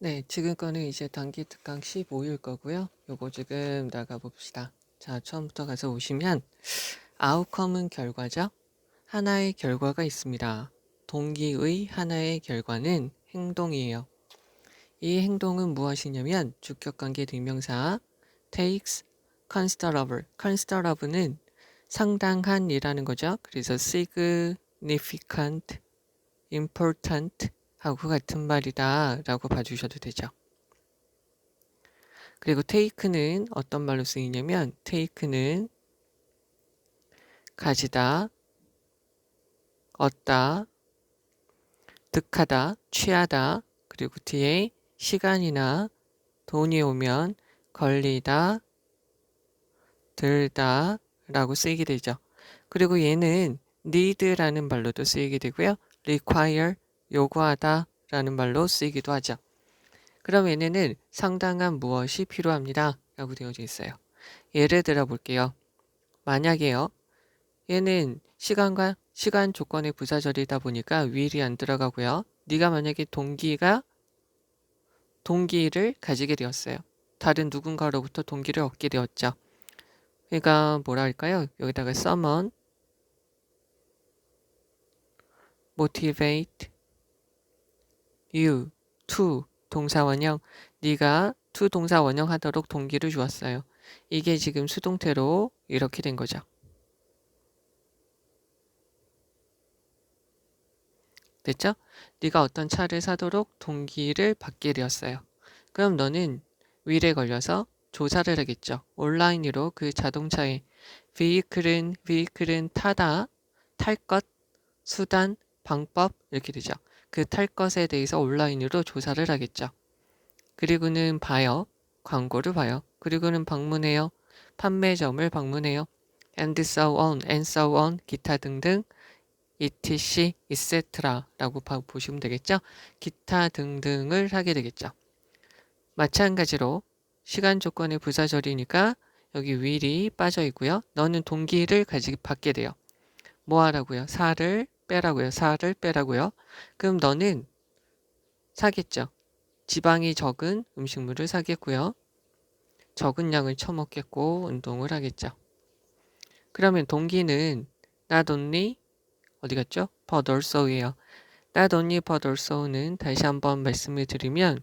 네, 지금 거는 이제 단기 특강 15일 거고요. 요거 지금 나가 봅시다. 자, 처음부터 가서 오시면 아웃컴은 결과죠. 하나의 결과가 있습니다. 동기의 하나의 결과는 행동이에요. 이 행동은 무엇이냐면 주격관계 대명사 takes considerable는 상당한이라는 거죠. 그래서 significant, important 하고 같은 말이다 라고 봐주셔도 되죠. 그리고 take는 어떤 말로 쓰이냐면 take는 가지다, 얻다, 득하다, 취하다, 그리고 뒤에 시간이나 돈이 오면 걸리다, 들다 라고 쓰이게 되죠. 그리고 얘는 need라는 말로도 쓰이게 되고요. require, 요구하다 라는 말로 쓰이기도 하죠. 그럼 얘네는 상당한 무엇이 필요합니다 라고 되어져 있어요. 예를 들어 볼게요. 만약에요. 얘는 시간 조건의 부사절이다 보니까 will이 안 들어가고요. 네가 만약에 동기를 가지게 되었어요. 다른 누군가로부터 동기를 얻게 되었죠. 그러니까 뭐라 할까요? 여기다가 summon, motivate you to 동사 원형, 네가 to 동사 원형 하도록 동기를 주었어요. 이게 지금 수동태로 이렇게 된 거죠. 됐죠? 네가 어떤 차를 사도록 동기를 받게 되었어요. 그럼 너는 will에 걸려서 조사를 하겠죠. 온라인으로 그 자동차의 vehicle은 타다, 탈 것, 수단, 방법 이렇게 되죠. 그 탈 것에 대해서 온라인으로 조사를 하겠죠. 그리고는 봐요. 광고를 봐요. 그리고는 방문해요. 판매점을 방문해요. and so on, 기타 등등 etc, etc라고 보시면 되겠죠. 기타 등등을 하게 되겠죠. 마찬가지로 시간 조건의 부사절이니까 여기 will이 빠져 있고요. 너는 동기를 받게 돼요. 뭐 하라고요? 살을 빼라고요. 그럼 너는 사겠죠. 지방이 적은 음식물을 사겠고요. 적은 양을 처먹겠고 운동을 하겠죠. 그러면 동기는 not only 어디 갔죠? but also예요. not only but also는 다시 한번 말씀을 드리면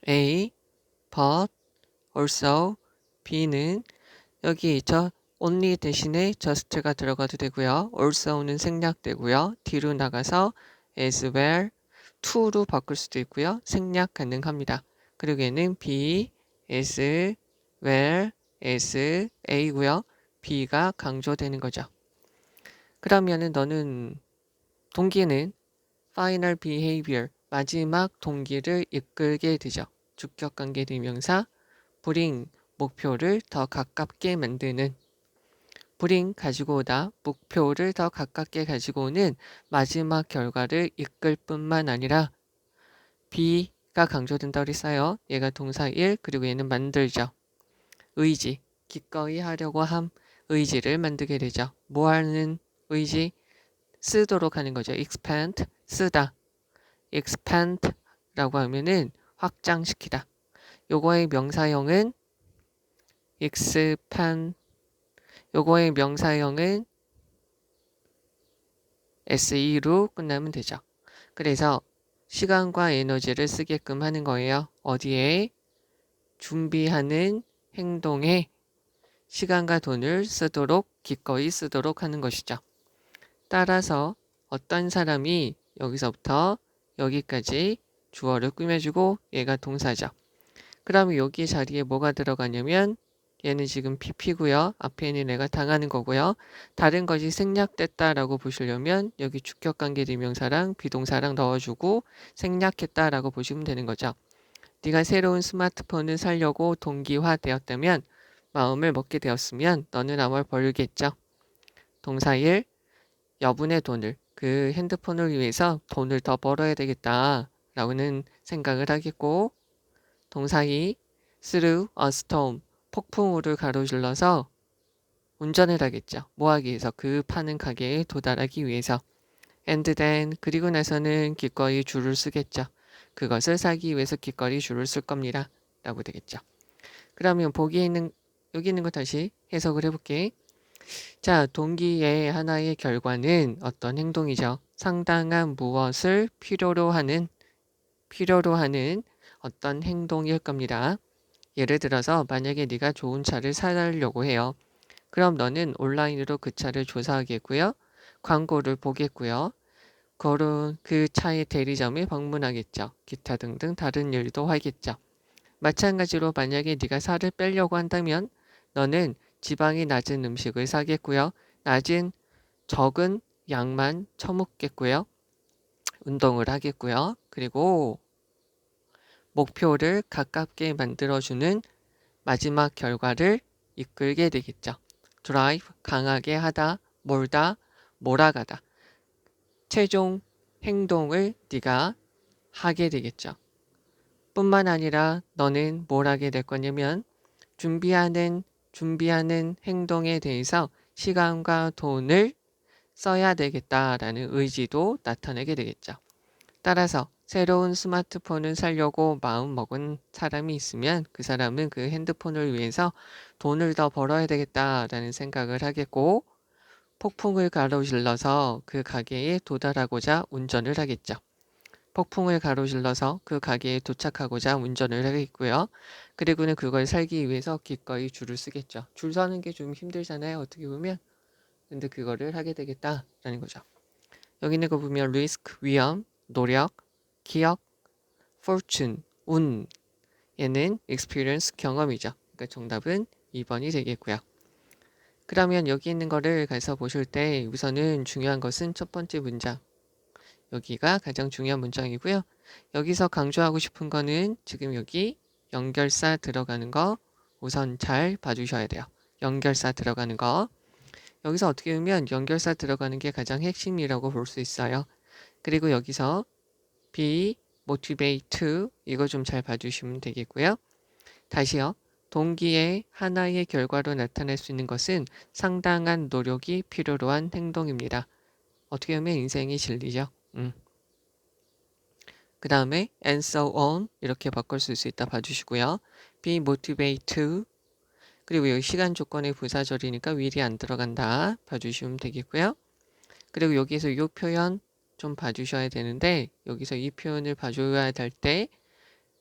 A, but, also, B는 여기 있죠. only 대신에 just가 들어가도 되고요. also는 생략되고요. 뒤로 나가서 as well, to로 바꿀 수도 있고요. 생략 가능합니다. 그리고 얘는 B, as well as A고요. B가 강조되는 거죠. 그러면은 너는 동기는 final behavior, 마지막 동기를 이끌게 되죠. 주격관계 대명사 bring, 목표를 더 가깝게 만드는 bring, 가지고 오다, 목표를 더 가깝게 가지고 오는 마지막 결과를 이끌 뿐만 아니라 be가 강조된다고 했어요. 얘가 동사 1, 그리고 얘는 만들죠. 의지, 기꺼이 하려고 함, 의지를 만들게 되죠. 뭐 하는 의지? 쓰도록 하는 거죠. expand, 쓰다. expand라고 하면은 확장시키다. 요거의 명사형은 expand, 요거의 명사형은 se로 끝나면 되죠. 그래서 시간과 에너지를 쓰게끔 하는 거예요. 어디에? 준비하는 행동에 시간과 돈을 기꺼이 쓰도록 하는 것이죠. 따라서 어떤 사람이 여기서부터 여기까지 주어를 꾸며주고 얘가 동사죠. 그럼 여기 자리에 뭐가 들어가냐면 얘는 지금 PP고요. 앞에 있는 애가 당하는 거고요. 다른 것이 생략됐다라고 보시려면 여기 주격관계 대명사랑 비동사랑 넣어주고 생략했다라고 보시면 되는 거죠. 네가 새로운 스마트폰을 사려고 동기화되었다면 마음을 먹게 되었으면 너는 아마 벌겠죠. 동사 1, 여분의 돈을 그 핸드폰을 위해서 돈을 더 벌어야 되겠다라고는 생각을 하겠고 동사 2, through a storm, 폭풍우를 가로질러서 운전을 하겠죠. 뭐 하기 위해서? 그 파는 가게에 도달하기 위해서. and then, 그리고 나서는 기꺼이 줄을 쓰겠죠. 그것을 사기 위해서 기꺼이 줄을 쓸 겁니다. 라고 되겠죠. 그러면 여기 있는 거 다시 해석을 해볼게. 자, 동기의 하나의 결과는 어떤 행동이죠? 상당한 무엇을 필요로 하는 어떤 행동일 겁니다. 예를 들어서 만약에 네가 좋은 차를 사려고 해요. 그럼 너는 온라인으로 그 차를 조사하겠고요. 광고를 보겠고요. 그 차의 대리점에 방문하겠죠. 기타 등등 다른 일도 하겠죠. 마찬가지로 만약에 네가 살을 빼려고 한다면 너는 지방이 낮은 음식을 사겠고요. 적은 양만 처먹겠고요. 운동을 하겠고요. 그리고 목표를 가깝게 만들어주는 마지막 결과를 이끌게 되겠죠. 드라이브, 강하게 하다, 몰아가다. 최종 행동을 네가 하게 되겠죠. 뿐만 아니라 너는 뭘 하게 될 거냐면 준비하는 행동에 대해서 시간과 돈을 써야 되겠다라는 의지도 나타내게 되겠죠. 따라서 새로운 스마트폰을 사려고 마음먹은 사람이 있으면 그 사람은 그 핸드폰을 위해서 돈을 더 벌어야 되겠다라는 생각을 하겠고 폭풍을 가로질러서 그 가게에 도달하고자 운전을 하겠죠. 폭풍을 가로질러서 그 가게에 도착하고자 운전을 하겠고요. 그리고는 그걸 살기 위해서 기꺼이 줄을 쓰겠죠. 줄 서는 게 좀 힘들잖아요. 어떻게 보면. 근데 그거를 하게 되겠다라는 거죠. 여기 있는 거 보면 리스크, 위험, 노력, 기억, fortune, 운. 얘는 experience, 경험이죠. 그러니까 정답은 2번이 되겠고요. 그러면 여기 있는 거를 가서 보실 때 우선은 중요한 것은 첫 번째 문장. 여기가 가장 중요한 문장이고요. 여기서 강조하고 싶은 거는 지금 여기 연결사 들어가는 거 우선 잘 봐주셔야 돼요. 연결사 들어가는 거. 여기서 어떻게 보면 연결사 들어가는 게 가장 핵심이라고 볼 수 있어요. 그리고 여기서 be, motivate to 이거 좀 잘 봐주시면 되겠고요. 다시요. 동기의 하나의 결과로 나타날 수 있는 것은 상당한 노력이 필요로 한 행동입니다. 어떻게 보면 인생의 진리죠. 그 다음에 and so on 이렇게 바꿀 수 있다 봐주시고요. be motivate to 그리고 여기 시간 조건의 부사절이니까 will이 안 들어간다 봐주시면 되겠고요. 그리고 여기서 이 표현 좀 봐주셔야 되는데 여기서 이 표현을 봐줘야 될 때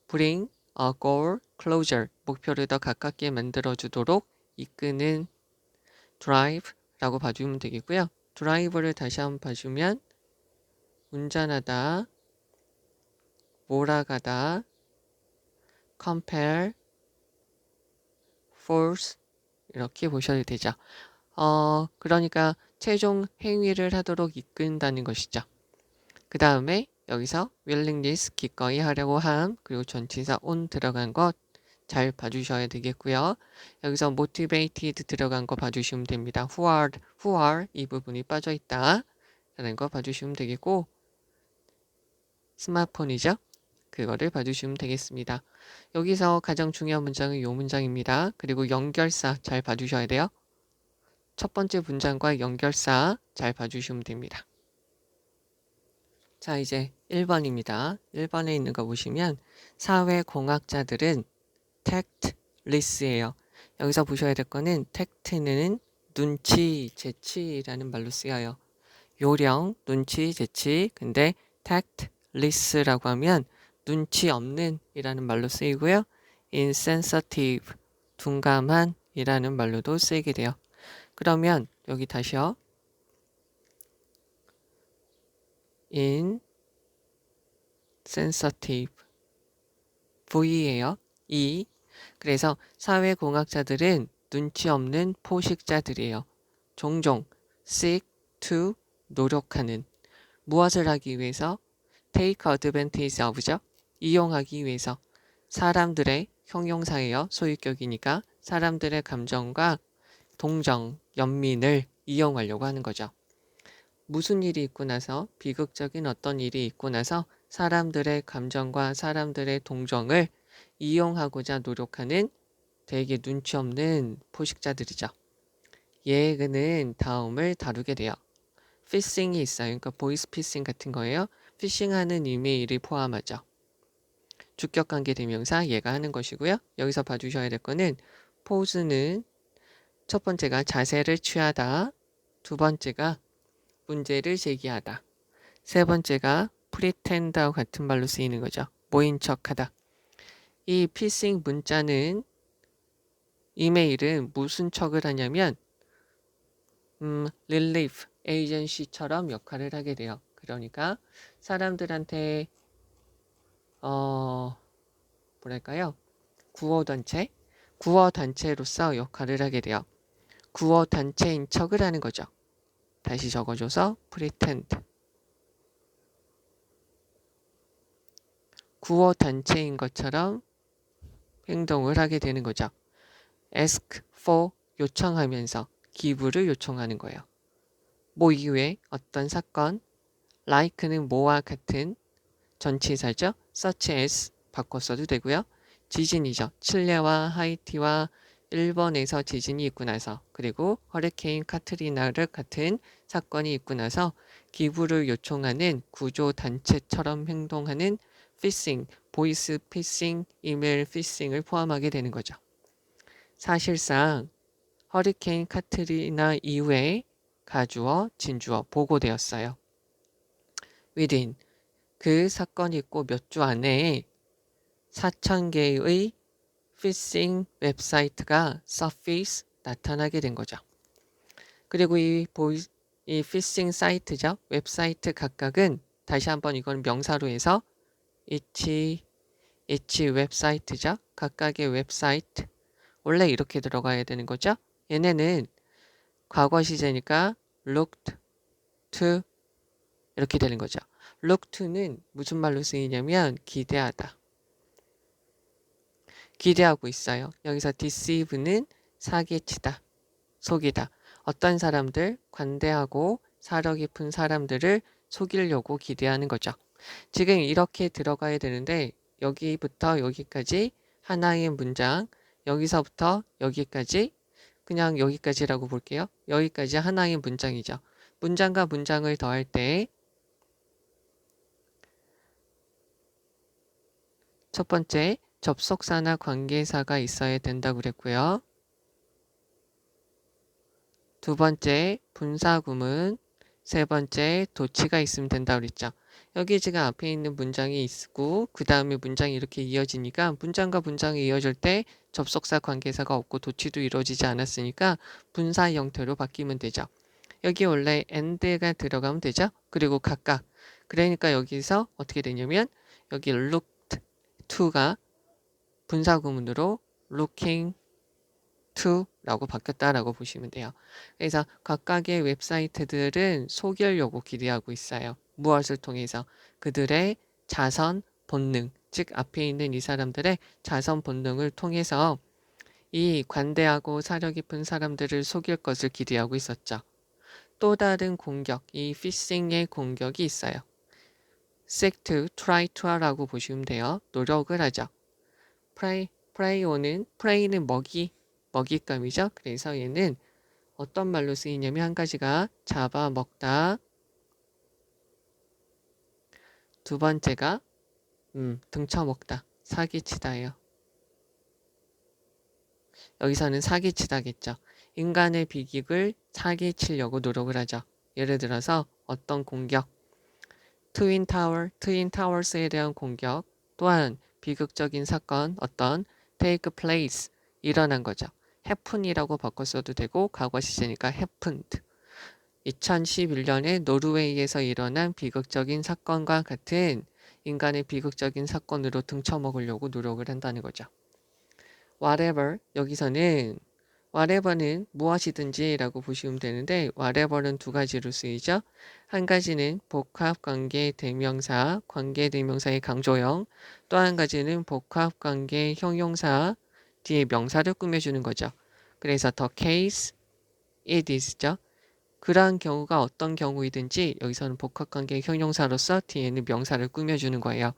bring a goal closer 목표를 더 가깝게 만들어주도록 이끄는 drive라고 봐주면 되겠고요. drive를 다시 한번 봐주면 운전하다 몰아가다 compare, force 이렇게 보셔도 되죠. 그러니까 최종 행위를 하도록 이끈다는 것이죠. 그 다음에 여기서 willingness 기꺼이 하려고 함 그리고 전치사 on 들어간 것 잘 봐주셔야 되겠고요. 여기서 motivated 들어간 거 봐주시면 됩니다. who are 이 부분이 빠져 있다 라는 거 봐주시면 되겠고 스마트폰이죠. 그거를 봐주시면 되겠습니다. 여기서 가장 중요한 문장은 이 문장입니다. 그리고 연결사 잘 봐주셔야 돼요. 첫 번째 문장과 연결사 잘 봐주시면 됩니다. 자, 이제 1번입니다. 1번에 있는 거 보시면 사회공학자들은 tactless예요. 여기서 보셔야 될 거는 tact는 눈치, 재치라는 말로 쓰여요. 요령, 눈치, 재치. 근데 tactless라고 하면 눈치 없는 이라는 말로 쓰이고요. insensitive, 둔감한 이라는 말로도 쓰이게 돼요. 그러면 여기 다시요. insensitive, V예요. E. 그래서 사회공학자들은 눈치 없는 포식자들이에요. 종종 seek to 노력하는 무엇을 하기 위해서 take advantage of죠. 이용하기 위해서 사람들의 형용사예요. 소유격이니까 사람들의 감정과 동정, 연민을 이용하려고 하는 거죠. 무슨 일이 있고 나서 비극적인 어떤 일이 있고 나서 사람들의 감정과 사람들의 동정을 이용하고자 노력하는 되게 눈치 없는 포식자들이죠. 얘는 다음을 다루게 돼요. 피싱이 있어요. 그러니까 보이스피싱 같은 거예요. 피싱하는 이메일이 포함하죠. 주격관계대명사 얘가 하는 것이고요. 여기서 봐주셔야 될 거는 포즈는 첫 번째가 자세를 취하다, 두 번째가 문제를 제기하다, 세 번째가 pretend하고 같은 말로 쓰이는 거죠. 모인 척하다. 이 피싱 문자는 이메일은 무슨 척을 하냐면 릴리프 에이전시처럼 역할을 하게 돼요. 그러니까 사람들한테 뭐랄까요? 구호단체로서 역할을 하게 돼요. 구호단체인 척을 하는 거죠. 다시 적어줘서 pretend. 구호단체인 것처럼 행동을 하게 되는 거죠. ask for 요청하면서 기부를 요청하는 거예요. 뭐 이후에 어떤 사건, like는 뭐와 같은 전치사죠. such as 바꿔 써도 되고요. 지진이죠. 칠레와 하이티와 일본에서 지진이 있고 나서, 그리고 허리케인 카트리나를 같은 사건이 있고 나서 기부를 요청하는 구조단체처럼 행동하는 피싱, 보이스 피싱, 이메일 피싱을 포함하게 되는 거죠. 사실상 허리케인 카트리나 이후에 가주어, 진주어 보고되었어요. within 그 사건이 있고 몇 주 안에 4,000개의 피싱 웹사이트가 surface 나타나게 된 거죠. 그리고 이 피싱 사이트죠. 웹사이트 각각은 다시 한번 이건 명사로 해서 each 웹사이트죠. 각각의 웹사이트. 원래 이렇게 들어가야 되는 거죠. 얘네는 과거 시제니까 looked to 이렇게 되는 거죠. look to는 무슨 말로 쓰이냐면 기대하다. 기대하고 있어요. 여기서 deceive는 사기치다, 속이다. 어떤 사람들, 관대하고 사려 깊은 사람들을 속이려고 기대하는 거죠. 지금 이렇게 들어가야 되는데 여기부터 여기까지 하나의 문장, 여기서부터 여기까지 그냥 여기까지라고 볼게요. 여기까지 하나의 문장이죠. 문장과 문장을 더할 때 첫 번째, 접속사나 관계사가 있어야 된다고 그랬고요. 두 번째, 분사구문. 세 번째, 도치가 있으면 된다고 그랬죠. 여기 지금 앞에 있는 문장이 있고 그 다음에 문장이 이렇게 이어지니까 문장과 문장이 이어질 때 접속사 관계사가 없고 도치도 이루어지지 않았으니까 분사 형태로 바뀌면 되죠. 여기 원래 and가 들어가면 되죠. 그리고 각각. 그러니까 여기서 어떻게 되냐면 여기 looked to가 분사구문으로 looking to 라고 바뀌었다라고 보시면 돼요. 그래서 각각의 웹사이트들은 속이려고 기대하고 있어요. 무엇을 통해서? 그들의 자선 본능, 즉 앞에 있는 이 사람들의 자선 본능을 통해서 이 관대하고 사려 깊은 사람들을 속일 것을 기대하고 있었죠. 또 다른 공격, 이 피싱의 공격이 있어요. seek to, try to라고 보시면 돼요. 노력을 하죠. prey는 먹잇감이죠. 그래서 얘는 어떤 말로 쓰이냐면 한 가지가 잡아먹다, 두 번째가 등쳐먹다, 사기치다예요. 여기서는 사기치다겠죠. 인간의 비극을 사기치려고 노력을 하죠. 예를 들어서 어떤 공격, 트윈 타워스에 대한 공격, 또한 비극적인 사건, 어떤 take place, 일어난 거죠. happen이라고 바꿔 써도 되고 과거 시제니까 happened. 2011년에 노르웨이에서 일어난 비극적인 사건과 같은 인간의 비극적인 사건으로 등쳐먹으려고 노력을 한다는 거죠. whatever, 여기서는 whatever는 무엇이든지 라고 보시면 되는데 whatever는 두 가지로 쓰이죠. 한 가지는 복합관계 대명사, 관계 대명사의 강조형, 또 한 가지는 복합관계 형용사 뒤에 명사를 꾸며주는 거죠. 그래서 the case it is죠. 그러한 경우가 어떤 경우이든지 여기서는 복합관계 형용사로서 뒤에는 명사를 꾸며주는 거예요.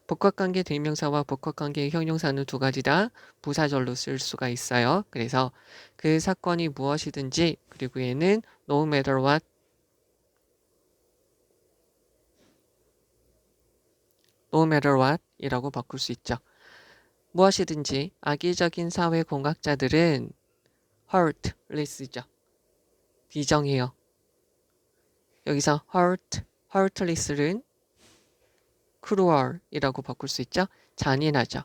복합관계 대명사와 복합관계 형용사는 두 가지 다 부사절로 쓸 수가 있어요. 그래서 그 사건이 무엇이든지 그리고 얘는 no matter what no matter what 이라고 바꿀 수 있죠. 무엇이든지 악의적인 사회공학자들은 heartless죠. 비정해요. 여기서 heartless는 cruel 이라고 바꿀 수 있죠. 잔인하죠.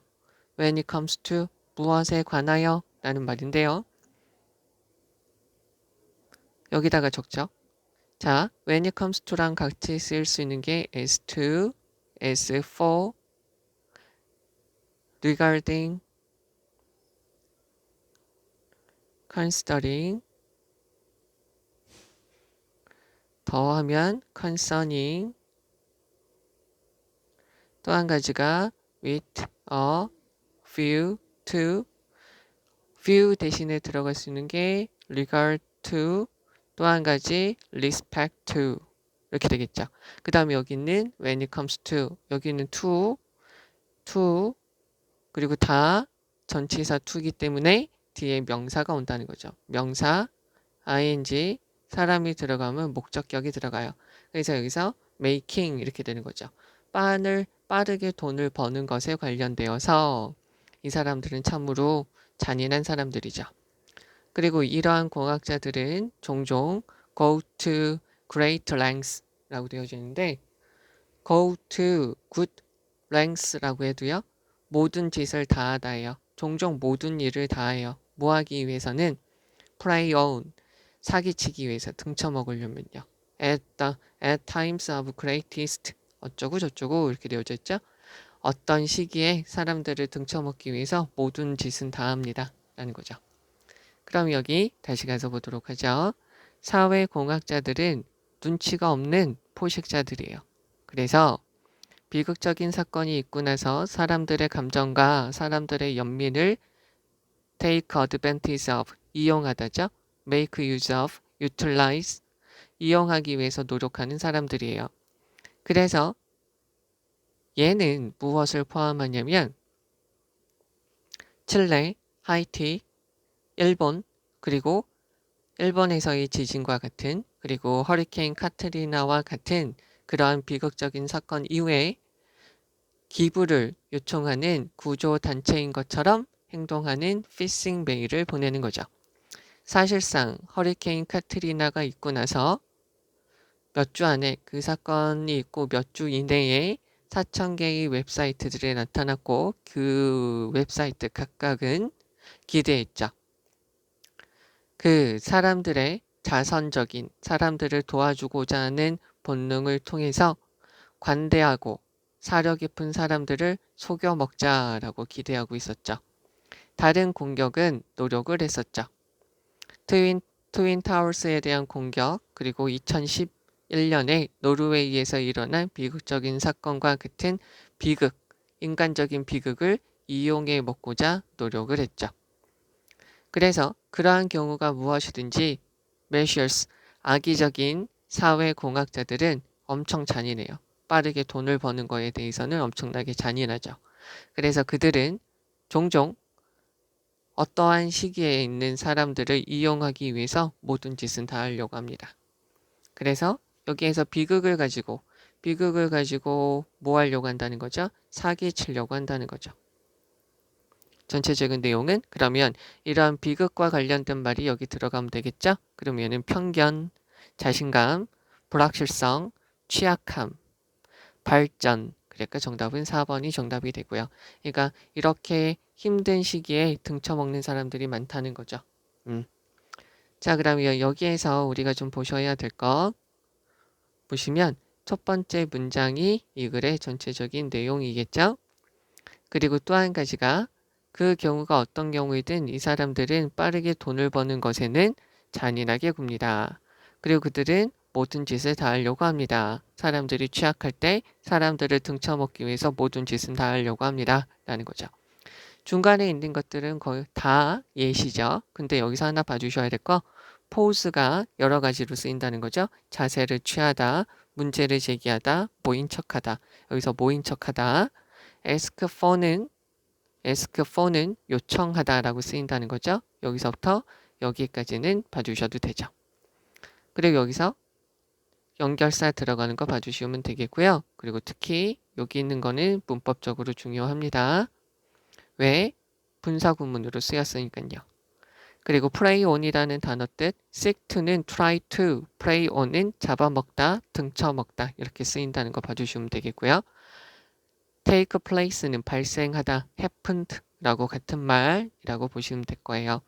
when it comes to 무엇에 관하여 라는 말인데요. 여기다가 적죠. 자, when it comes to랑 같이 쓰일 수 있는 게 as to, as for, regarding, considering, 더하면 concerning, 또 한 가지가 with a view to, view 대신에 들어갈 수 있는 게 regard to, 또 한 가지 respect to 이렇게 되겠죠. 그 다음에 여기는 when it comes to, 여기는 to, 그리고 다 전치사 to이기 때문에 뒤에 명사가 온다는 거죠. 명사, ing, 사람이 들어가면 목적격이 들어가요. 그래서 여기서 making 이렇게 되는 거죠. 빠르게 돈을 버는 것에 관련되어서 이 사람들은 참으로 잔인한 사람들이죠. 그리고 이러한 공학자들은 종종 go to great lengths 라고 되어져 있는데 go to good lengths라고 해도요. 모든 짓을 다하다예요. 종종 모든 일을 다해요. 뭐 하기 위해서는 prey on, 사기치기 위해서 등쳐먹으려면요. at times of greatest 어쩌고 저쩌고 이렇게 되어져 있죠. 어떤 시기에 사람들을 등쳐먹기 위해서 모든 짓은 다합니다. 라는 거죠. 그럼 여기 다시 가서 보도록 하죠. 사회공학자들은 눈치가 없는 포식자들이에요. 그래서 비극적인 사건이 있고 나서 사람들의 감정과 사람들의 연민을 take advantage of, 이용하다죠. make use of, utilize, 이용하기 위해서 노력하는 사람들이에요. 그래서 얘는 무엇을 포함하냐면 칠레, 하이티, 일본, 그리고 일본에서의 지진과 같은 그리고 허리케인 카트리나와 같은 그러한 비극적인 사건 이후에 기부를 요청하는 구조단체인 것처럼 행동하는 피싱 메일을 보내는 거죠. 사실상 허리케인 카트리나가 있고 나서 몇 주 안에 그 사건이 있고 몇 주 이내에 4,000개의 웹사이트들이 나타났고 그 웹사이트 각각은 기대했죠. 그 사람들의 자선적인 사람들을 도와주고자 하는 본능을 통해서 관대하고 사려 깊은 사람들을 속여 먹자라고 기대하고 있었죠. 다른 공격은 노력을 했었죠. 트윈 타워스에 대한 공격, 그리고 2011년에 노르웨이에서 일어난 비극적인 사건과 같은 비극, 인간적인 비극을 이용해 먹고자 노력을 했죠. 그래서 그러한 경우가 무엇이든지 measures, 악의적인 사회공학자들은 엄청 잔인해요. 빠르게 돈을 버는 거에 대해서는 엄청나게 잔인하죠. 그래서 그들은 종종 어떠한 시기에 있는 사람들을 이용하기 위해서 모든 짓은 다 하려고 합니다. 그래서 여기에서 비극을 가지고 뭐 하려고 한다는 거죠? 사기치려고 한다는 거죠. 전체적인 내용은 그러면 이러한 비극과 관련된 말이 여기 들어가면 되겠죠? 그러면은 편견, 자신감, 불확실성, 취약함, 발전. 그러니까 정답은 4번이 정답이 되고요. 그러니까 이렇게 힘든 시기에 등쳐먹는 사람들이 많다는 거죠. 자, 그러면 여기에서 우리가 좀 보셔야 될 거 보시면 첫 번째 문장이 이 글의 전체적인 내용이겠죠? 그리고 또 한 가지가 그 경우가 어떤 경우이든 이 사람들은 빠르게 돈을 버는 것에는 잔인하게 굽니다. 그리고 그들은 모든 짓을 다 하려고 합니다. 사람들이 취약할 때 사람들을 등쳐먹기 위해서 모든 짓은 다 하려고 합니다. 라는 거죠. 중간에 있는 것들은 거의 다 예시죠. 근데 여기서 하나 봐주셔야 될 거 포즈가 여러 가지로 쓰인다는 거죠. 자세를 취하다, 문제를 제기하다, 모인 척하다. 여기서 모인 척하다. ask for는 요청하다라고 쓰인다는 거죠. 여기서부터 여기까지는 봐주셔도 되죠. 그리고 여기서 연결사 들어가는 거 봐주시면 되겠고요. 그리고 특히 여기 있는 거는 문법적으로 중요합니다. 왜? 분사구문으로 쓰였으니까요. 그리고 play on이라는 단어 뜻, seek to는 try to, play on은 잡아먹다, 등쳐먹다 이렇게 쓰인다는 거 봐주시면 되겠고요. take place는 발생하다, happened 라고 같은 말이라고 보시면 될 거예요.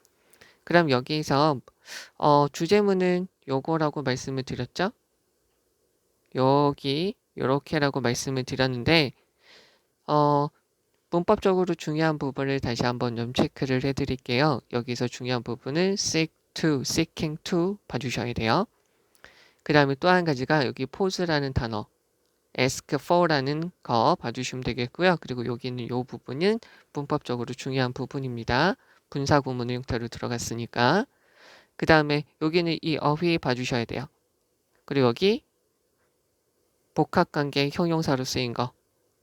그럼 여기서 주제문은 요거라고 말씀을 드렸죠? 여기 요렇게라고 말씀을 드렸는데 문법적으로 중요한 부분을 다시 한번 좀 체크를 해드릴게요. 여기서 중요한 부분은 seek to, seeking to 봐주셔야 돼요. 그 다음에 또 한 가지가 여기 pose라는 단어, ask for라는 거 봐주시면 되겠고요. 그리고 여기 있는 이 부분은 문법적으로 중요한 부분입니다. 분사구문 형태로 들어갔으니까. 그 다음에 여기는 이 어휘 봐주셔야 돼요. 그리고 여기 복합관계 형용사로 쓰인 거.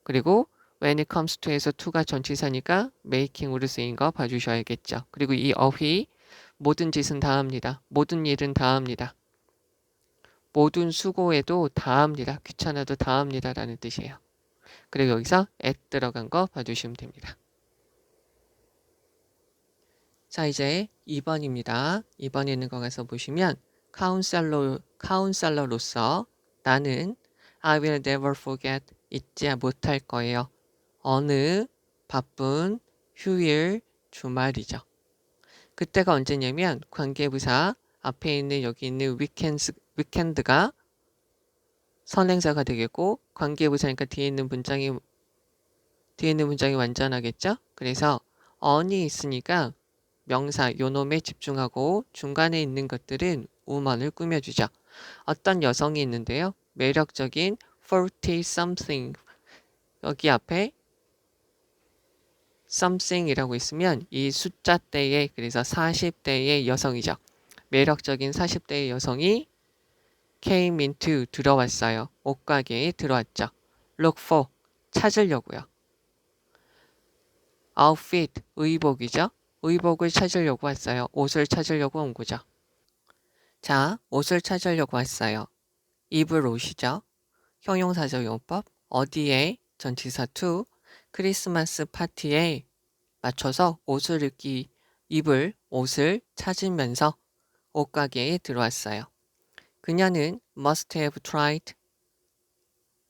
그리고 when it comes to에서 to가 전치사니까 making으로 쓰인 거 봐주셔야겠죠. 그리고 이 어휘 모든 짓은 다 합니다. 모든 일은 다 합니다. 모든 수고에도 다 합니다. 귀찮아도 다 합니다 라는 뜻이에요. 그리고 여기서 at 들어간 거 봐주시면 됩니다. 자, 이제 2번입니다. 2번에 있는 거 가서 보시면 카운셀러로서 나는 I will never forget 잊지 못할 거예요. 어느 바쁜 휴일 주말이죠. 그때가 언제냐면 관계부사 앞에 있는 여기 있는 위켄드가 선행사가 되겠고 관계부사니까 뒤에 있는 문장이 완전하겠죠. 그래서 on이 있으니까 명사 요놈에 집중하고 중간에 있는 것들은 woman을 꾸며주죠. 어떤 여성이 있는데요. 매력적인 40 something 여기 앞에 something이라고 있으면 이 숫자대의 그래서 40대의 여성이죠. 매력적인 40대의 여성이 came into 들어왔어요. 옷가게에 들어왔죠. look for 찾으려고요. outfit 의복이죠. 의복을 찾으려고 왔어요. 옷을 찾으려고 온 거죠. 자, 옷을 찾으려고 왔어요. 입을 옷이죠. 형용사적 용법 어디에 전치사 to 크리스마스 파티에 맞춰서 입을 옷을 찾으면서 옷가게에 들어왔어요. 그녀는 must have tried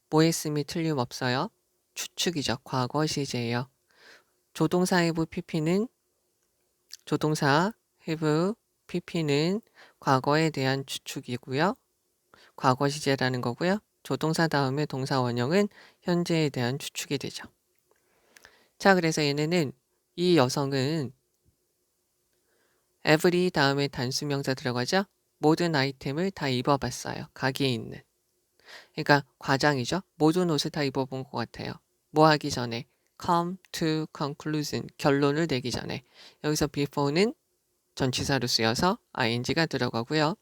뭐 했음이 틀림없어요. 추측이죠. 과거 시제예요. 조동사 have pp는 조동사 have pp는 과거에 대한 추측이고요. 과거 시제라는 거고요. 조동사 다음에 동사 원형은 현재에 대한 추측이 되죠. 자, 그래서 얘네는 이 여성은 every 다음에 단수명사 들어가죠. 모든 아이템을 다 입어봤어요. 가게에 있는. 그러니까 과장이죠. 모든 옷을 다 입어본 것 같아요. 뭐 하기 전에 come to conclusion 결론을 내기 전에 여기서 before는 전치사로 쓰여서 ing가 들어가고요.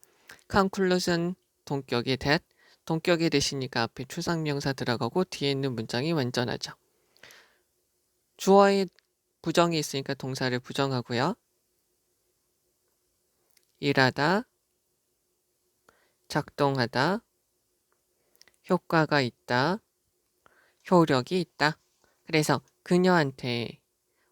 conclusion 동격의 that 동격이 되시니까 앞에 추상명사 들어가고 뒤에 있는 문장이 완전하죠. 주어에 부정이 있으니까 동사를 부정하고요. 일하다, 작동하다, 효과가 있다, 효력이 있다. 그래서 그녀한테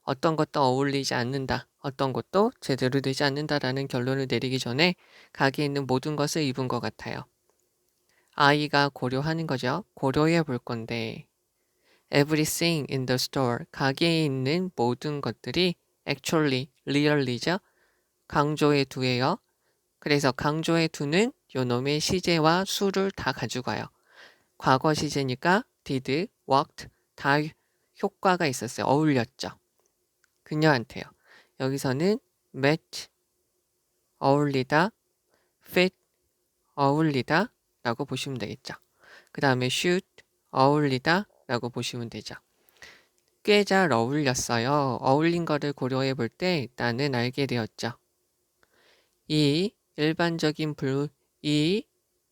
어떤 것도 어울리지 않는다. 어떤 것도 제대로 되지 않는다라는 결론을 내리기 전에 가게에 있는 모든 것을 입은 것 같아요. 아이가 고려하는 거죠. 고려해 볼 건데 everything in the store 가게에 있는 모든 것들이 actually, really죠. 강조해 두예요. 그래서 강조해 두는 요놈의 시제와 수를 다 가져가요. 과거 시제니까 did, worked 다 효과가 있었어요. 어울렸죠. 그녀한테요. 여기서는 match 어울리다, fit 어울리다 라고 보시면 되겠죠. 그 다음에 shoot 어울리다 라고 보시면 되죠. 꽤 잘 어울렸어요. 어울린 거를 고려해 볼 때 나는 알게 되었죠. 이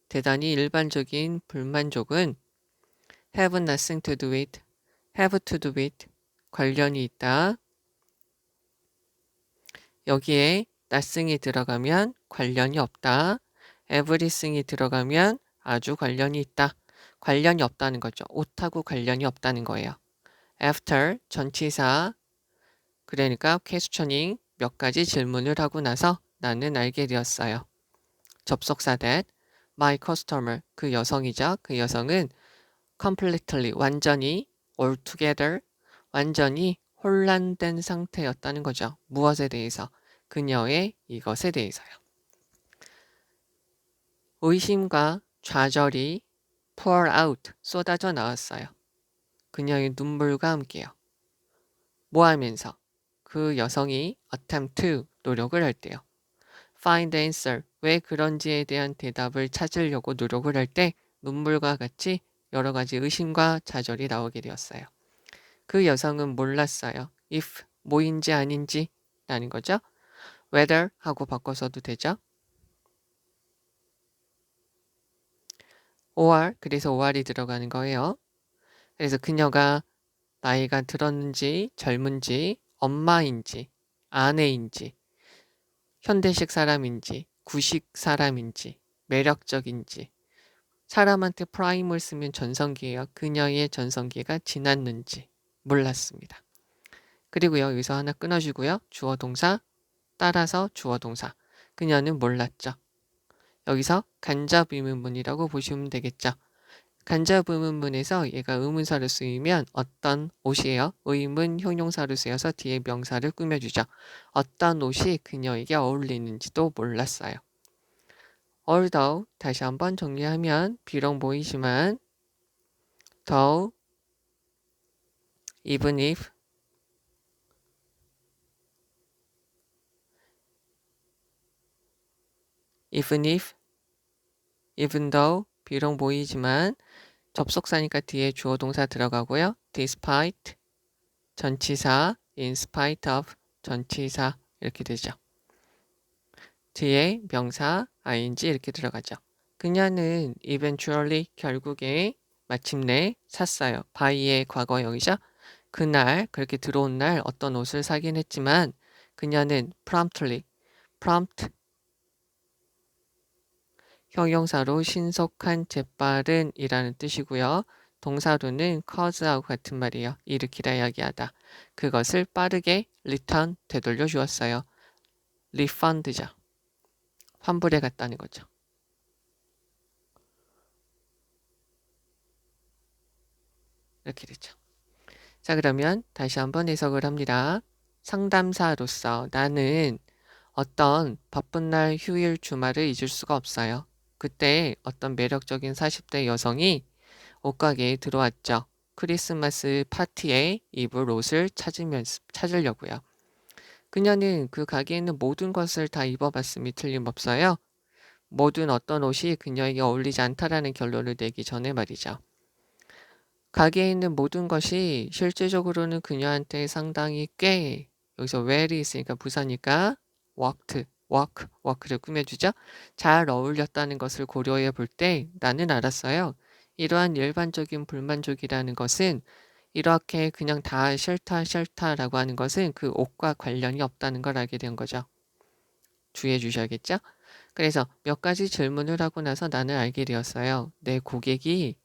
대단히 일반적인 불만족은 have nothing to do with, have to do with 관련이 있다. 여기에 nothing이 들어가면 관련이 없다. everything이 들어가면 아주 관련이 있다. 관련이 없다는 거죠. 옷하고 관련이 없다는 거예요. After 전치사 그러니까 questioning 몇 가지 질문을 하고 나서 나는 알게 되었어요. 접속사 that my customer 그 여성이죠. 그 여성은 completely 완전히 altogether 완전히 혼란된 상태였다는 거죠. 무엇에 대해서? 그녀의 이것에 대해서요. 의심과 좌절이 pour out 쏟아져 나왔어요. 그녀의 눈물과 함께요. 뭐 하면서? 그 여성이 attempt to 노력을 할 때요. find answer 왜 그런지에 대한 대답을 찾으려고 노력을 할 때 눈물과 같이 여러 가지 의심과 좌절이 나오게 되었어요. 그 여성은 몰랐어요. if 뭐인지 아닌지 라는 거죠. whether 하고 바꿔서도 되죠. or 그래서 or이 들어가는 거예요. 그래서 그녀가 나이가 들었는지 젊은지 엄마인지 아내인지 현대식 사람인지 구식 사람인지 매력적인지 사람한테 prime을 쓰면 전성기예요. 그녀의 전성기가 지났는지 몰랐습니다. 그리고요 여기서 하나 끊어주고요. 주어 동사 따라서 주어 동사 그녀는 몰랐죠. 여기서 간접 의문문이라고 보시면 되겠죠. 간접 의문문에서 얘가 의문사로 쓰이면 어떤 옷이에요? 의문 형용사로 쓰여서 뒤에 명사를 꾸며주죠. 어떤 옷이 그녀에게 어울리는지도 몰랐어요. although 다시 한번 정리하면 비록 보이지만 though even if even though 비록 보이지만 접속사니까 뒤에 주어 동사 들어가고요. despite 전치사 in spite of 전치사 이렇게 되죠. 뒤에 명사 ing 이렇게 들어가죠. 그녀는 eventually 결국에 마침내 샀어요. buy의 과거형이죠. 그날 그렇게 들어온 날 어떤 옷을 사긴 했지만 그녀는 promptly prompt 형용사로 신속한 재빠른 이라는 뜻이고요. 동사로는 cause하고 같은 말이에요. 일으키다 야기하다. 그것을 빠르게 return 되돌려 주었어요. refund죠. 환불해 갔다는 거죠. 이렇게 되죠. 자 그러면 다시 한번 해석을 합니다. 상담사로서 나는 어떤 바쁜 날 휴일 주말을 잊을 수가 없어요. 그때 어떤 매력적인 40대 여성이 옷가게에 들어왔죠. 크리스마스 파티에 입을 옷을 찾으려고요. 그녀는 그 가게에 있는 모든 것을 다 입어봤음이 틀림없어요. 모든 어떤 옷이 그녀에게 어울리지 않다라는 결론을 내기 전에 말이죠. 가게에 있는 모든 것이 실제적으로는 그녀한테 상당히 꽤 여기서 well이 있으니까 부사니까 work를 꾸며주죠. 잘 어울렸다는 것을 고려해 볼 때 나는 알았어요. 이러한 일반적인 불만족이라는 것은 이렇게 그냥 다 싫다라고 하는 것은 그 옷과 관련이 없다는 걸 알게 된 거죠. 주의해 주셔야겠죠? 그래서 몇 가지 질문을 하고 나서 나는 알게 되었어요. 내 고객이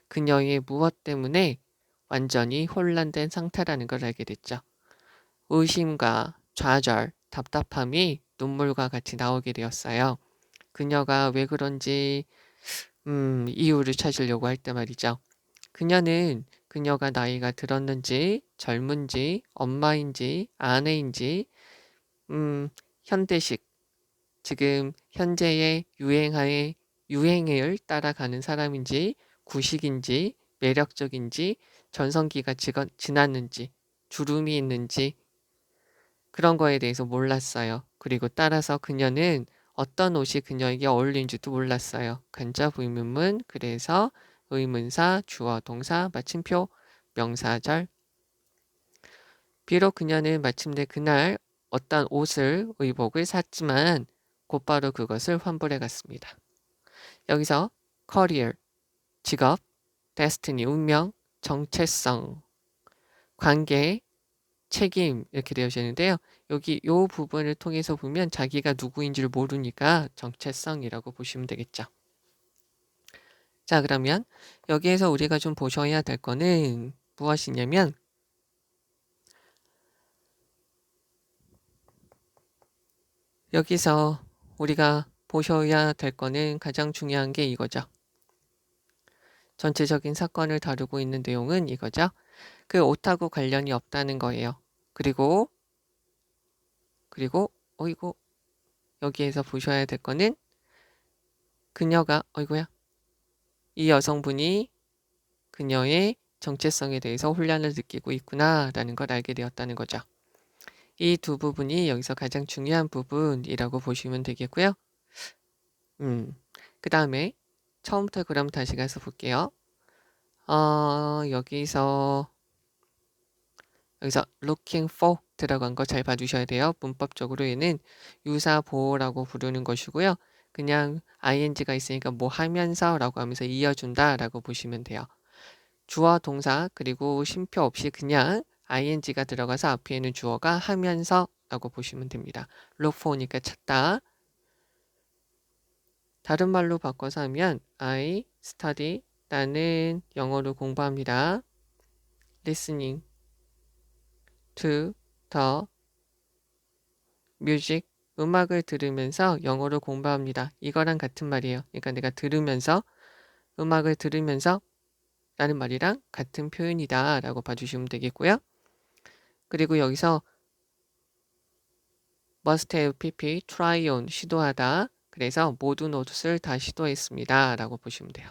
그녀의 무엇 때문에 완전히 혼란된 상태라는 걸 알게 됐죠. 의심과 좌절, 답답함이 눈물과 같이 나오게 되었어요. 그녀가 왜 그런지 이유를 찾으려고 할 때 말이죠. 그녀는 그녀가 나이가 들었는지 젊은지 엄마인지 아내인지 현대식 지금 현재의 유행을 따라가는 사람인지 구식인지 매력적인지 전성기가 지났는지 주름이 있는지 그런 거에 대해서 몰랐어요. 그리고 따라서 그녀는 어떤 옷이 그녀에게 어울리는지도 몰랐어요. 간접 의문문 그래서 의문사 주어 동사 마침표 명사절 비록 그녀는 마침내 그날 어떤 의복을 샀지만 곧바로 그것을 환불해 갔습니다. 여기서 커리어, 직업, 데스티니, 운명, 정체성, 관계, 책임 이렇게 되어져 있는데요. 여기 요 부분을 통해서 보면 자기가 누구인지를 모르니까 정체성이라고 보시면 되겠죠. 자, 그러면 여기에서 우리가 좀 보셔야 될 거는 무엇이냐면 여기서 우리가 보셔야 될 거는 가장 중요한 게 이거죠. 전체적인 사건을 다루고 있는 내용은 이거죠. 그 옷하고 관련이 없다는 거예요. 그리고 어이구 여기에서 보셔야 될 거는 그녀가 이 여성분이 그녀의 정체성에 대해서 혼란을 느끼고 있구나라는 걸 알게 되었다는 거죠. 이 두 부분이 여기서 가장 중요한 부분이라고 보시면 되겠고요. 그 다음에 처음부터 그럼 다시 가서 볼게요. 여기서 looking for 들어간 거 잘 봐주셔야 돼요. 문법적으로 얘는 유사 보호라고 부르는 것이고요. 그냥 ing가 있으니까 뭐 하면서 라고 하면서 이어준다 라고 보시면 돼요. 주어 동사 그리고 쉼표 없이 그냥 ing가 들어가서 앞에 있는 주어가 하면서 라고 보시면 됩니다. look for니까 찾다. 다른 말로 바꿔서 하면 I study 나는 영어를 공부합니다. listening to the music 음악을 들으면서 영어를 공부합니다. 이거랑 같은 말이에요. 그러니까 내가 들으면서 음악을 들으면서 라는 말이랑 같은 표현이다 라고 봐주시면 되겠고요. 그리고 여기서 must have pp try on 시도하다 그래서 모든 옷을 다 시도했습니다 라고 보시면 돼요.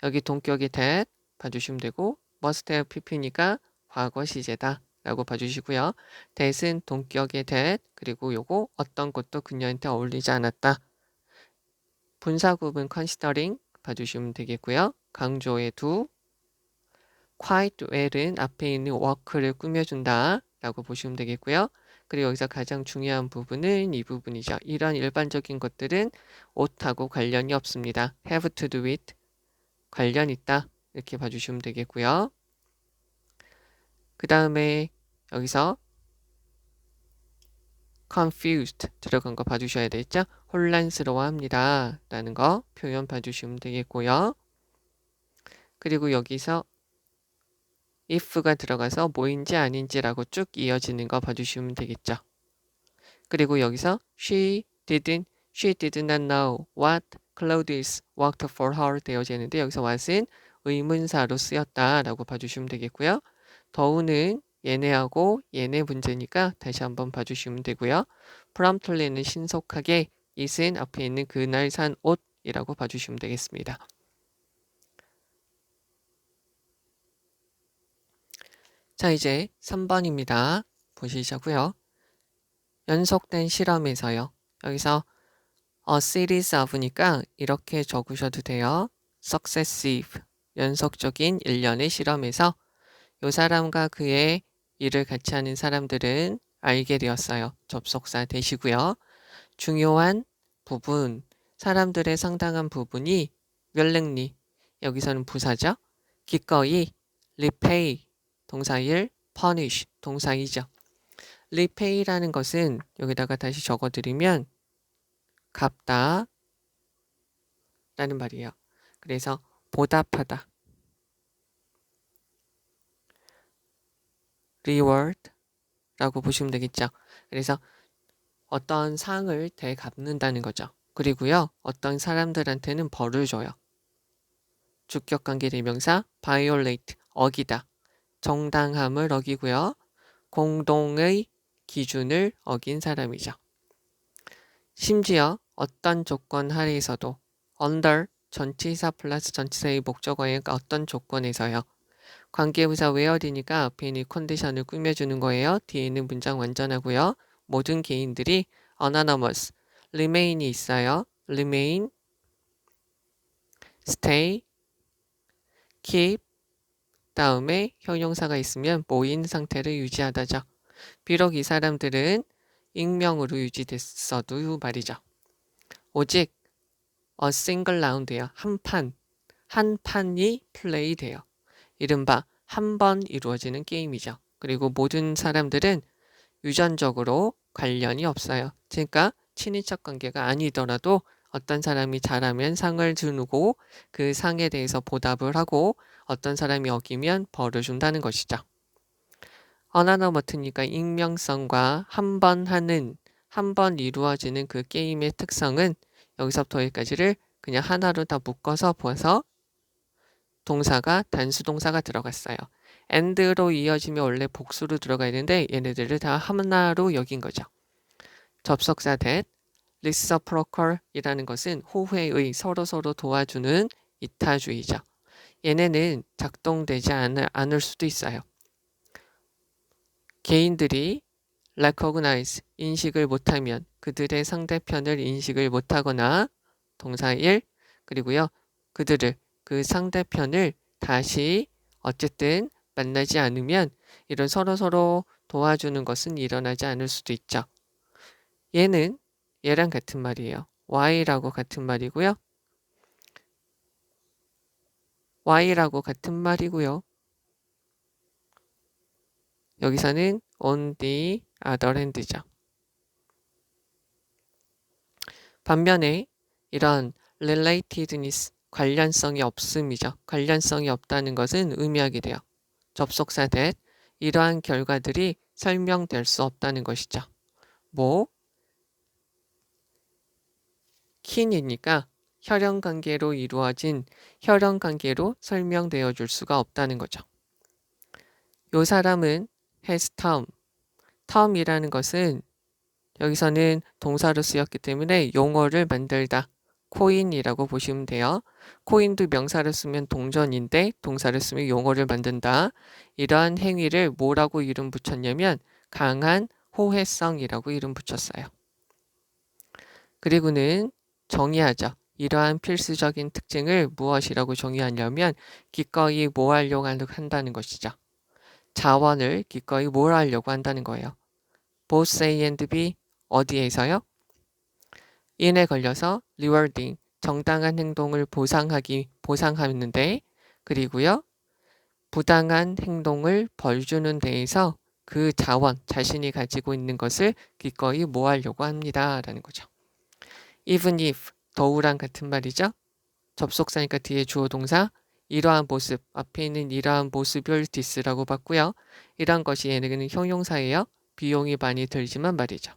여기 동격의 that 봐주시면 되고 must have pp니까 과거 시제다 라고 봐주시고요. that은 동격의 that 그리고 요거 어떤 것도 그녀한테 어울리지 않았다. 분사구문 considering 봐주시면 되겠고요. 강조의 do quite well은 앞에 있는 work를 꾸며준다 라고 보시면 되겠고요. 그리고 여기서 가장 중요한 부분은 이 부분이죠. 이런 일반적인 것들은 옷하고 관련이 없습니다. have to do with 관련 있다 이렇게 봐주시면 되겠고요. 그 다음에 여기서 confused 들어간 거 봐주셔야 되겠죠. 혼란스러워합니다 라는 거 표현 봐주시면 되겠고요. 그리고 여기서 if가 들어가서 뭐인지 아닌지라고 쭉 이어지는 거 봐주시면 되겠죠. 그리고 여기서 she did not know what clothes worked for her 되어지는데 여기서 what은 의문사로 쓰였다라고 봐주시면 되겠고요. 더우는 얘네하고 얘네 문제니까 다시 한번 봐주시면 되고요. promptly는 신속하게 it은 앞에 있는 그날 산 옷이라고 봐주시면 되겠습니다. 자, 이제 3번입니다. 보시자고요. 연속된 실험에서요. 여기서 a series of니까 이렇게 적으셔도 돼요. successive, 연속적인 일련의 실험에서 이 사람과 그의 일을 같이 하는 사람들은 알게 되었어요. 접속사 되시고요. 중요한 부분, 사람들의 상당한 부분이 willingly, 여기서는 부사죠. 기꺼이 repay, 동사일, punish, 동사이죠. repay라는 것은 여기다가 다시 적어드리면 갚다 라는 말이에요. 그래서 보답하다. reward 라고 보시면 되겠죠. 그래서 어떤 상을 되갚는다는 거죠. 그리고요. 어떤 사람들한테는 벌을 줘요. 주격관계 대명사 violate, 어기다. 정당함을 어기고요. 공동의 기준을 어긴 사람이죠. 심지어 어떤 조건 하에서도 under 전치사 플러스 전치사의 목적어의 어떤 조건에서요. 관계부사 where이니까 앞에 있는 컨디션을 꾸며주는 거예요. 뒤에 있는 문장 완전하고요. 모든 개인들이 anonymous, remain이 있어요. remain, stay, keep, 다음에 형용사가 있으면 모인 상태를 유지하다죠. 비록 이 사람들은 익명으로 유지됐어도 말이죠. 오직 a single round예요. 한 판이 플레이 돼요. 이른바 한 번 이루어지는 게임이죠. 그리고 모든 사람들은 유전적으로 관련이 없어요. 그러니까 친인척 관계가 아니더라도 어떤 사람이 잘하면 상을 주고 그 상에 대해서 보답을 하고 어떤 사람이 어기면 벌을 준다는 것이죠. 어나더 버튼이니까 익명성과 한 번 이루어지는 그 게임의 특성은 여기서부터 여기까지를 그냥 하나로 다 묶어서 보아서 동사가 단수 동사가 들어갔어요. and로 이어지면 원래 복수로 들어가야 되는데 얘네들을 다 하나로 여긴 거죠. 접속사 that, reciprocal이라는 것은 호회의 서로서로 도와주는 이타주의죠. 얘네는 작동되지 않을 수도 있어요. 개인들이 recognize, 인식을 못하면 그들의 상대편을 인식을 못하거나 동사 1, 그리고요. 그 상대편을 다시 어쨌든 만나지 않으면 이런 서로서로 도와주는 것은 일어나지 않을 수도 있죠. 얘랑 같은 말이에요. Y라고 같은 말이고요. Y라고 같은 말이고요. 여기서는 on the other hand죠. 반면에 이런 relatedness, 관련성이 없음이죠. 관련성이 없다는 것은 의미하게 돼요. 접속사 that, 이러한 결과들이 설명될 수 없다는 것이죠. kin이니까 혈연관계로 이루어진 혈연관계로 설명되어 줄 수가 없다는 거죠. 요 사람은 has term이라는 것은 여기서는 동사로 쓰였기 때문에 용어를 만들다, 코인이라고 보시면 돼요. 코인도 명사를 쓰면 동전인데 동사를 쓰면 용어를 만든다. 이러한 행위를 뭐라고 이름 붙였냐면 강한 호혜성이라고 이름 붙였어요. 그리고는 정의하죠. 이러한 필수적인 특징을 무엇이라고 정의하냐면 기꺼이 뭐 하려고 한다는 것이죠. 자원을 기꺼이 뭘 하려고 한다는 거예요. both A and B 어디에서요? in에 걸려서 rewarding 정당한 행동을 보상하는데 그리고요. 부당한 행동을 벌주는 데에서 그 자원 자신이 가지고 있는 것을 기꺼이 뭐 하려고 합니다. 라는 거죠. even if 더우랑 같은 말이죠. 접속사니까 뒤에 주어 동사 이러한 모습 앞에 있는 이러한 모습을 this라고 봤고요. 이러한 것이 얘네는 형용사예요. 비용이 많이 들지만 말이죠.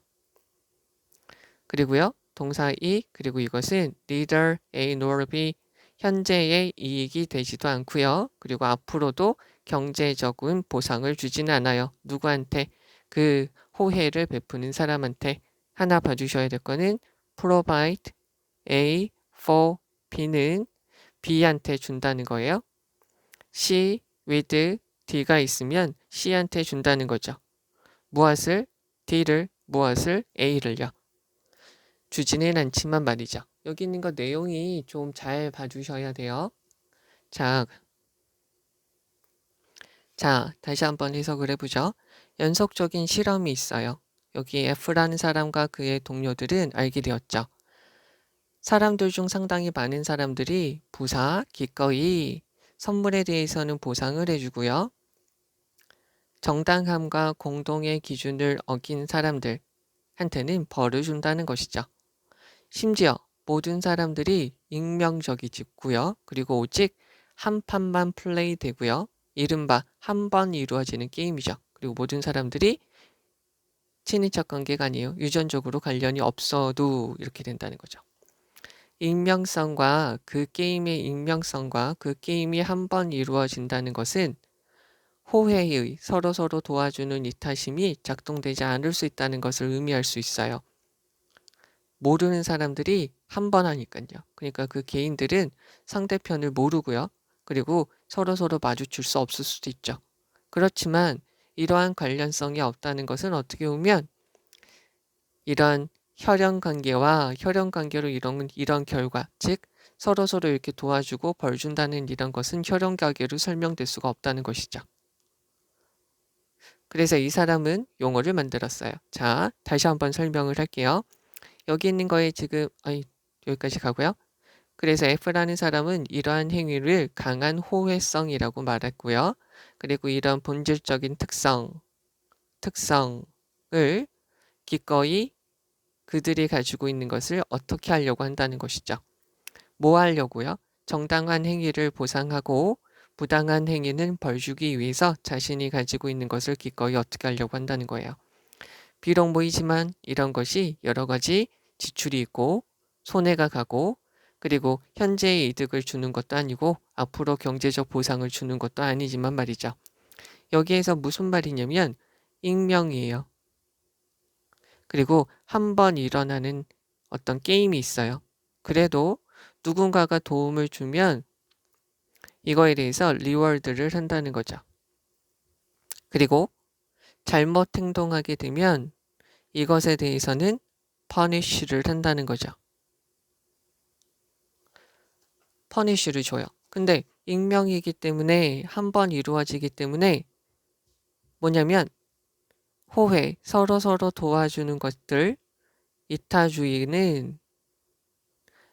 그리고요. 동사 이 그리고 이것은 neither A nor B 현재의 이익이 되지도 않고요. 그리고 앞으로도 경제적인 보상을 주지는 않아요. 누구한테? 그 호혜를 베푸는 사람한테. 하나 봐주셔야 될 거는 provide A for B는 B한테 준다는 거예요. C with D가 있으면 C한테 준다는 거죠. 무엇을? D를, 무엇을? A를요. 주지는 않지만 말이죠. 여기 있는 거 내용이 좀 잘 봐주셔야 돼요. 자, 다시 한번 해석을 해보죠. 연속적인 실험이 있어요. 여기 F라는 사람과 그의 동료들은 알게 되었죠. 사람들 중 상당히 많은 사람들이 기꺼이 선물에 대해서는 보상을 해주고요. 정당함과 공동의 기준을 어긴 사람들한테는 벌을 준다는 것이죠. 심지어 모든 사람들이 익명적이고요. 그리고 오직 한 판만 플레이 되고요. 이른바 한 번 이루어지는 게임이죠. 그리고 모든 사람들이 친인척 관계가 아니에요. 유전적으로 관련이 없어도 이렇게 된다는 거죠. 익명성과 그 게임이 한 번 이루어진다는 것은 호혜의 서로서로 도와주는 이타심이 작동되지 않을 수 있다는 것을 의미할 수 있어요. 모르는 사람들이 한 번 하니까요. 그러니까 그 개인들은 상대편을 모르고요. 그리고 서로서로 마주칠 수 없을 수도 있죠. 그렇지만 이러한 관련성이 없다는 것은 어떻게 보면 이런 혈연관계로 이런 결과, 즉 서로서로 이렇게 도와주고 벌 준다는 이런 것은 혈연관계로 설명될 수가 없다는 것이죠. 그래서 이 사람은 용어를 만들었어요. 자, 다시 한번 설명을 할게요. 여기 있는 거에 지금 여기까지 가고요. 그래서 F라는 사람은 이러한 행위를 강한 호혜성이라고 말했고요. 그리고 이런 본질적인 특성을 기꺼이 그들이 가지고 있는 것을 어떻게 하려고 한다는 것이죠. 뭐 하려고요? 정당한 행위를 보상하고 부당한 행위는 벌 주기 위해서 자신이 가지고 있는 것을 기꺼이 어떻게 하려고 한다는 거예요. 비록 모이지만 이런 것이 여러 가지 지출이 있고 손해가 가고 그리고 현재의 이득을 주는 것도 아니고 앞으로 경제적 보상을 주는 것도 아니지만 말이죠. 여기에서 무슨 말이냐면 익명이에요. 그리고 한 번 일어나는 어떤 게임이 있어요. 그래도 누군가가 도움을 주면 이거에 대해서 리워드를 한다는 거죠. 그리고 잘못 행동하게 되면 이것에 대해서는 punish를 한다는 거죠. punish를 줘요. 근데 익명이기 때문에 한 번 이루어지기 때문에 뭐냐면 호혜, 서로서로 도와주는 것들, 이타주의는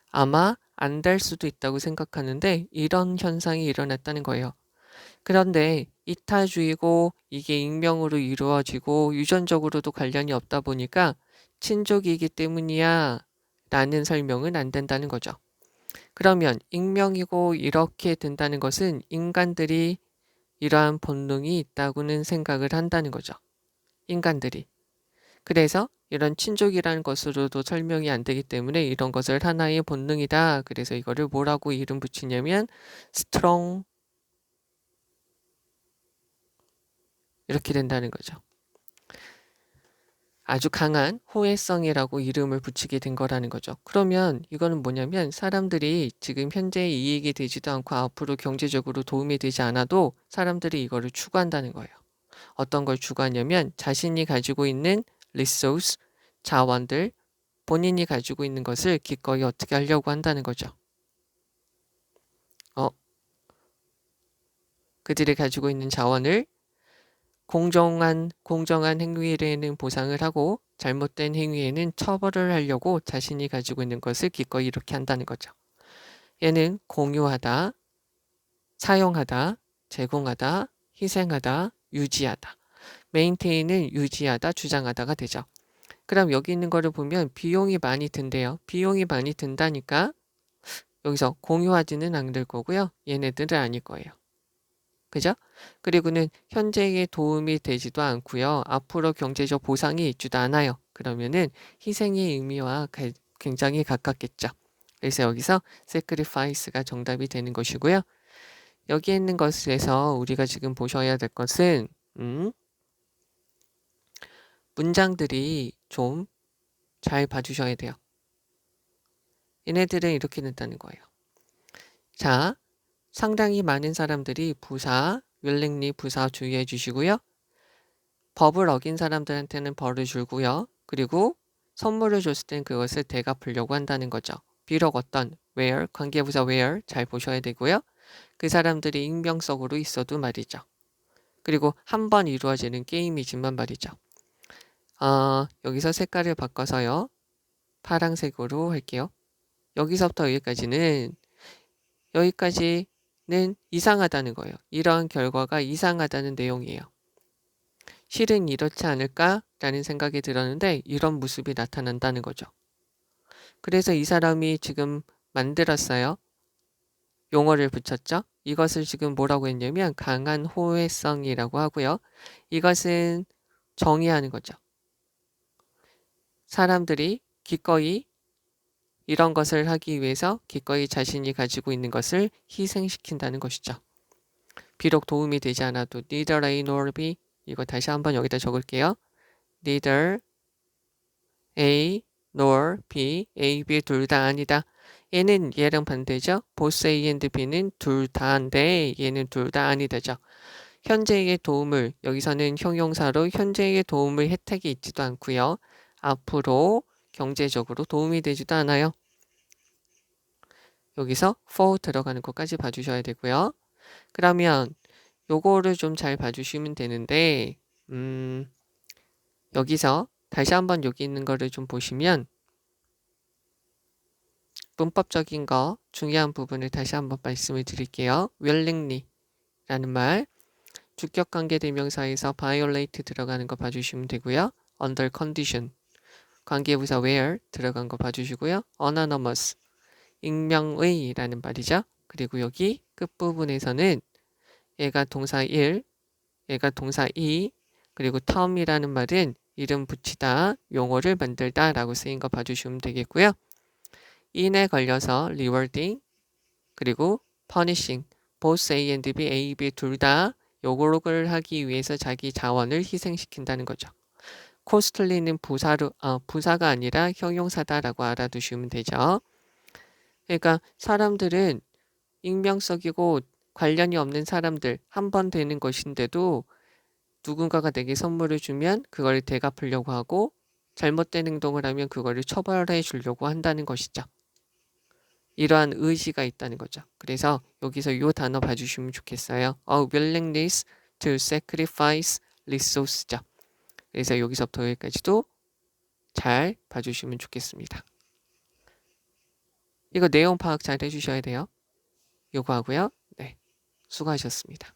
아마 안 될 수도 있다고 생각하는데 이런 현상이 일어났다는 거예요. 그런데 이타주의고 이게 익명으로 이루어지고 유전적으로도 관련이 없다 보니까 친족이기 때문이야 라는 설명은 안 된다는 거죠. 그러면 익명이고 이렇게 된다는 것은 인간들이 이러한 본능이 있다고는 생각을 한다는 거죠. 인간들이. 그래서 이런 친족이라는 것으로도 설명이 안 되기 때문에 이런 것을 하나의 본능이다. 그래서 이거를 뭐라고 이름 붙이냐면 스트롱 이렇게 된다는 거죠. 아주 강한 호혜성이라고 이름을 붙이게 된 거라는 거죠. 그러면 이거는 뭐냐면 사람들이 지금 현재 이익이 되지도 않고 앞으로 경제적으로 도움이 되지 않아도 사람들이 이거를 추구한다는 거예요. 어떤 걸 추구하냐면 자신이 가지고 있는 리소스, 자원들, 본인이 가지고 있는 것을 기꺼이 어떻게 하려고 한다는 거죠. 그들이 가지고 있는 자원을 공정한 행위에는 보상을 하고 잘못된 행위에는 처벌을 하려고 자신이 가지고 있는 것을 기꺼이 이렇게 한다는 거죠. 얘는 공유하다, 사용하다, 제공하다, 희생하다, 유지하다. 메인테인은 유지하다, 주장하다가 되죠. 그럼 여기 있는 거를 보면 비용이 많이 든대요. 비용이 많이 든다니까 여기서 공유하지는 않을 거고요. 얘네들은 아닐 거예요. 그죠? 그리고는 현재에 도움이 되지도 않고요. 앞으로 경제적 보상이 있지도 않아요. 그러면은 희생의 의미와 굉장히 가깝겠죠. 그래서 여기서 sacrifice가 정답이 되는 것이고요. 여기에 있는 것에서 우리가 지금 보셔야 될 것은 문장들이 좀 잘 봐주셔야 돼요. 얘네들은 이렇게 된다는 거예요. 자, 상당히 많은 사람들이 부사, willingly 부사 주의해 주시고요. 법을 어긴 사람들한테는 벌을 주고요. 그리고 선물을 줬을 땐 그것을 되갚으려고 한다는 거죠. 비록 어떤 where, 관계부사 where 잘 보셔야 되고요. 그 사람들이 익명성으로 있어도 말이죠. 그리고 한 번 이루어지는 게임이지만 말이죠. 여기서 색깔을 바꿔서요. 파란색으로 할게요. 여기서부터 여기까지는 이상하다는 거예요. 이런 결과가 이상하다는 내용이에요. 실은 이렇지 않을까라는 생각이 들었는데 이런 모습이 나타난다는 거죠. 그래서 이 사람이 지금 만들었어요. 용어를 붙였죠. 이것을 지금 뭐라고 했냐면 강한 호혜성이라고 하고요. 이것은 정의하는 거죠. 사람들이 기꺼이 이런 것을 하기 위해서 기꺼이 자신이 가지고 있는 것을 희생시킨다는 것이죠. 비록 도움이 되지 않아도 neither A nor B 이거 다시 한번 여기다 적을게요. neither A nor B, A, B 둘 다 아니다. 얘는 얘랑 반대죠. both A and B는 둘 다인데 얘는 둘 다 아니다죠. 현재의 도움을 여기서는 형용사로 현재의 도움을 혜택이 있지도 않고요. 앞으로 경제적으로 도움이 되지도 않아요. 여기서 for 들어가는 것까지 봐주셔야 되고요. 그러면 요거를 좀 잘 봐주시면 되는데 여기서 다시 한번 여기 있는 거를 좀 보시면 문법적인 거 중요한 부분을 다시 한번 말씀을 드릴게요. willingly 라는 말 주격관계 대명사에서 violate 들어가는 거 봐주시면 되고요. under condition 관계부사 where 들어간 거 봐주시고요. anonymous 익명의라는 말이죠. 그리고 여기 끝부분에서는 얘가 동사 1, 얘가 동사 2, 그리고 term이라는 말은 이름 붙이다, 용어를 만들다 라고 쓰인 거 봐주시면 되겠고요. in에 걸려서 rewarding, 그리고 punishing, both A and B, A, B 둘 다 요구를 하기 위해서 자기 자원을 희생시킨다는 거죠. costly는 부사가 아니라 형용사다라고 알아두시면 되죠. 그러니까 사람들은 익명성이고 관련이 없는 사람들 한 번 되는 것인데도 누군가가 내게 선물을 주면 그걸 되갚으려고 하고 잘못된 행동을 하면 그거를 처벌해 주려고 한다는 것이죠. 이러한 의지가 있다는 거죠. 그래서 여기서 이 단어 봐주시면 좋겠어요. A willingness to sacrifice resource죠. 그래서 여기서부터 여기까지도 잘 봐주시면 좋겠습니다. 이거 내용 파악 잘 해주셔야 돼요. 요거 하고요. 네, 수고하셨습니다.